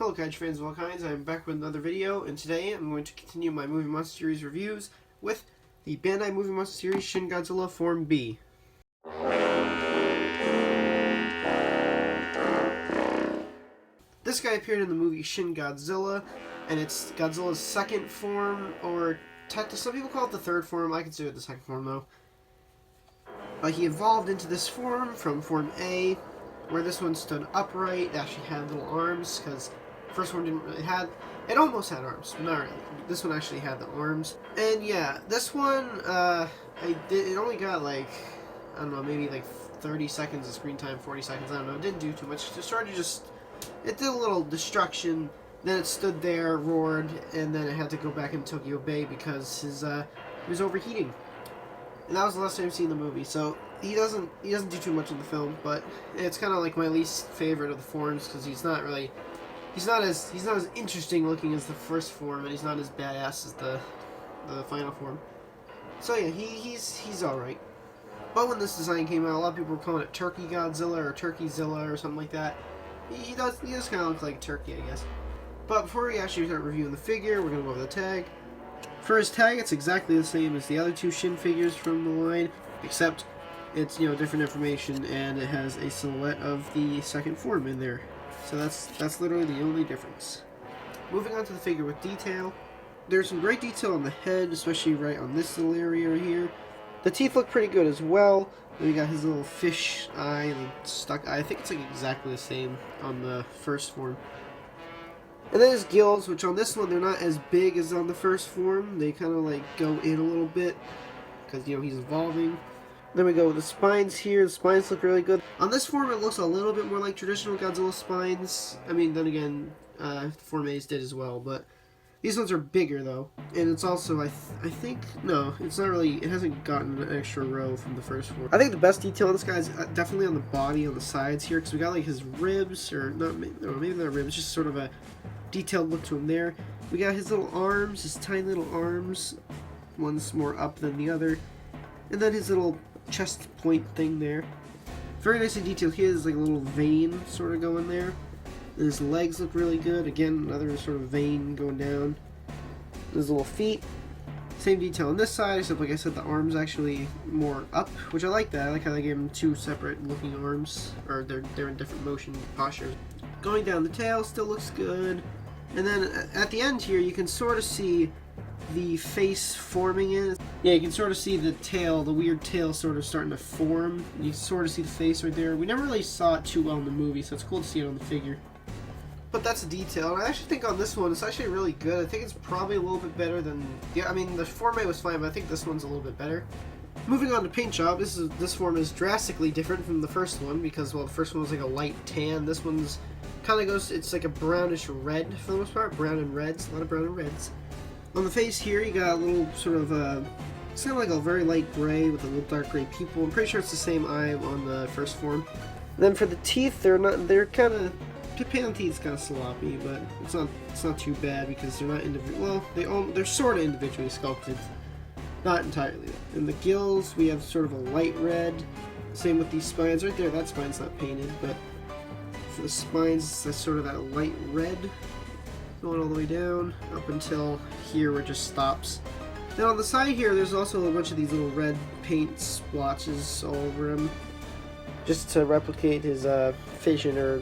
Hello Kaiju fans of all kinds, I'm back with another video, and today I'm going to continue my Movie Monster Series reviews with the Bandai Movie Monster Series Shin Godzilla Form B. This guy appeared in the movie Shin Godzilla, and it's Godzilla's second form, or some people call it the third form. I consider it the second form though. He evolved into this form from Form A, where this one stood upright. It actually had little arms, because the first one didn't really it almost had arms, but not really. This one actually had the arms. And yeah, this one, it only got like, I don't know, maybe like 30 seconds of screen time, 40 seconds, I don't know. It didn't do too much. It did a little destruction, then it stood there, roared, and then it had to go back in Tokyo Bay because he was overheating. And that was the last time I've seen the movie, so he doesn't do too much in the film, but it's kind of like my least favorite of the forms because he's not as interesting looking as the first form, and he's not as badass as the final form. So yeah, he's all right. But when this design came out, a lot of people were calling it Turkey Godzilla or Turkeyzilla or something like that. He does kind of look like turkey, I guess. But before we actually start reviewing the figure, we're gonna go over the tag. For his tag, it's exactly the same as the other two Shin figures from the line, except it's, different information, and it has a silhouette of the second form in there. So that's literally the only difference. Moving on to the figure with detail. There's some great detail on the head, especially right on this little area right here. The teeth look pretty good as well. Then we got his little fish eye and stuck eye. I think it's like exactly the same on the first form. And then his gills, which on this one, they're not as big as on the first form. They kind of like go in a little bit because, he's evolving. Then we go with the spines here. The spines look really good. On this form, it looks a little bit more like traditional Godzilla spines. I mean, then again, Form A's did as well, but these ones are bigger though. And it's also, I think, no, it's not really, it hasn't gotten an extra row from the first form. I think the best detail on this guy is definitely on the body, on the sides here, because we got like his ribs, or not, maybe not ribs, just sort of a detailed look to him there. We got his little arms, his tiny little arms. One's more up than the other. And then his little chest point thing there. Very nicely detailed. He has like a little vein sort of going there. And his legs look really good. Again, another sort of vein going down. His little feet. Same detail on this side, except like I said, the arms actually more up, which I like that. I like how they gave him two separate looking arms, or they're in different motion postures. Going down the tail still looks good. And then at the end here, you can sort of see the face forming in. Yeah, you can sort of see the tail, the weird tail sort of starting to form. You sort of see the face right there. We never really saw it too well in the movie, so it's cool to see it on the figure. But that's a detail, and I actually think on this one, it's actually really good. I think it's probably a little bit better than... Yeah, I mean, the Form A was fine, but I think this one's a little bit better. Moving on to paint job, this form is drastically different from the first one, because, well, the first one was like a light tan. This one's kind of goes, it's like a brownish red for the most part. Brown and reds, a lot of brown and reds. On the face here, you got a little sort of, it's kind of like a very light gray with a little dark gray pupil. I'm pretty sure it's the same eye on the first form. And then for the teeth, they're kind of, the paint on teeth is kind of sloppy, but it's not too bad because they're not individual. Well, they're sort of individually sculpted, not entirely. In the gills, we have sort of a light red. Same with these spines right there. That spine's not painted, but for the spines, that's sort of that light red going all the way down up until here where it just stops. Then on the side here, there's also a bunch of these little red paint splotches all over him, just to replicate his fission or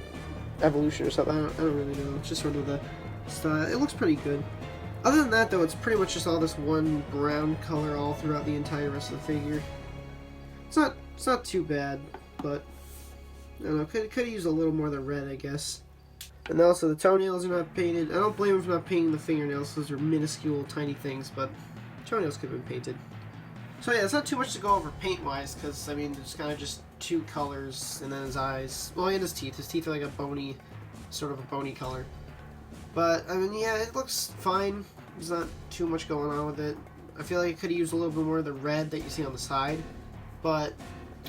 evolution or something. I don't really know. It's just sort of the style. It looks pretty good. Other than that, though, it's pretty much just all this one brown color all throughout the entire rest of the figure. It's not too bad, but I don't know. Could have used a little more of the red, I guess. And also the toenails are not painted. I don't blame him for not painting the fingernails. Those are minuscule, tiny things, but toenails could have been painted. So yeah, it's not too much to go over paint-wise, because, I mean, there's kind of just two colors, and then his eyes. Well, and his teeth. His teeth are like a bony, sort of a bony color. But, I mean, yeah, it looks fine. There's not too much going on with it. I feel like it could have used a little bit more of the red that you see on the side. But,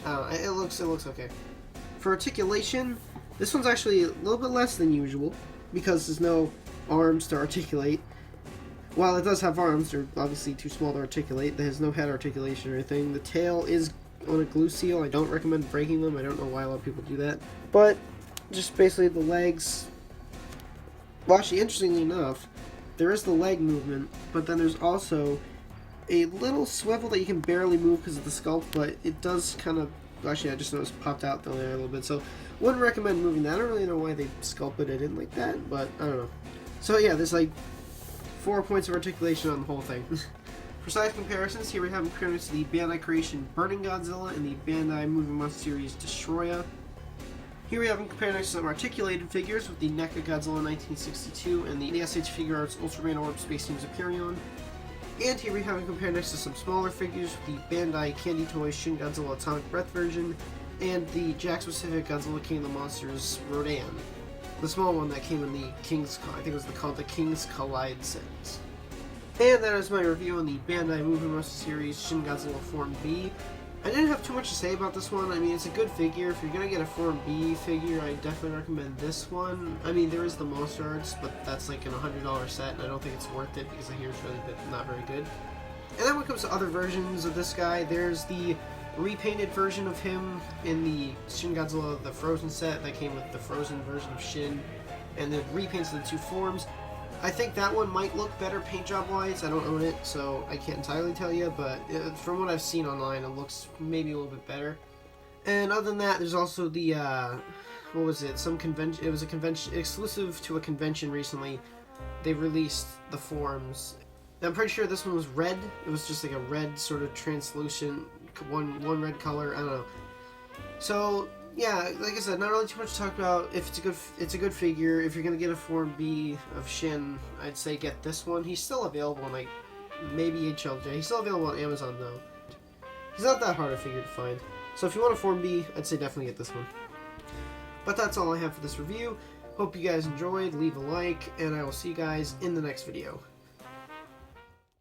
I don't know, it looks okay. For articulation, this one's actually a little bit less than usual, because there's no arms to articulate. While it does have arms, they're obviously too small to articulate. It has no head articulation or anything. The tail is on a glue seal. I don't recommend breaking them. I don't know why a lot of people do that. But, just basically the legs, Well, actually, interestingly enough, there is the leg movement, but then there's also a little swivel that you can barely move because of the sculpt, but it does kind of... Actually, I just noticed popped out there a little bit, so wouldn't recommend moving that. I don't really know why they sculpted it in like that, but I don't know. So yeah, there's like 4 points of articulation on the whole thing. For size comparisons, here we have compared to the Bandai Creation Burning Godzilla and the Bandai Movie Monster Series Destroya. Here we have them compared next to some articulated figures with the NECA Godzilla 1962 and the SH Figuarts Ultraman Orb Space Teams Aperion. And here we have them compared next to some smaller figures with the Bandai Candy Toys Shin Godzilla Atomic Breath version and the Jakks Pacific Godzilla King of the Monsters Rodan. The small one that came in the King's... I think it was called the King's Collide set. And that is my review on the Bandai Movie Monster Series Shin Godzilla Form B. I didn't have too much to say about this one. I mean, it's a good figure. If you're going to get a Form B figure, I definitely recommend this one. I mean, there is the Monster Arts, but that's like an $100 set, and I don't think it's worth it because I hear it's really not very good. And then when it comes to other versions of this guy, there's the repainted version of him in the Shin Godzilla The Frozen set that came with the Frozen version of Shin, and the repaints of the two forms. I think that one might look better paint job wise. I don't own it, so I can't entirely tell you, but from what I've seen online, it looks maybe a little bit better. And other than that, there's also the what was it? Some convention. It was a convention exclusive to a convention recently. They released the forms. And I'm pretty sure this one was red. It was just like a red sort of translucent one red color. I don't know. So yeah, like I said, not really too much to talk about. If it's a good figure. If you're gonna get a Form B of Shin, I'd say get this one. He's still available on like maybe HLJ. He's still available on Amazon though. He's not that hard a figure to find. So if you want a Form B, I'd say definitely get this one. But that's all I have for this review. Hope you guys enjoyed. Leave a like, and I will see you guys in the next video.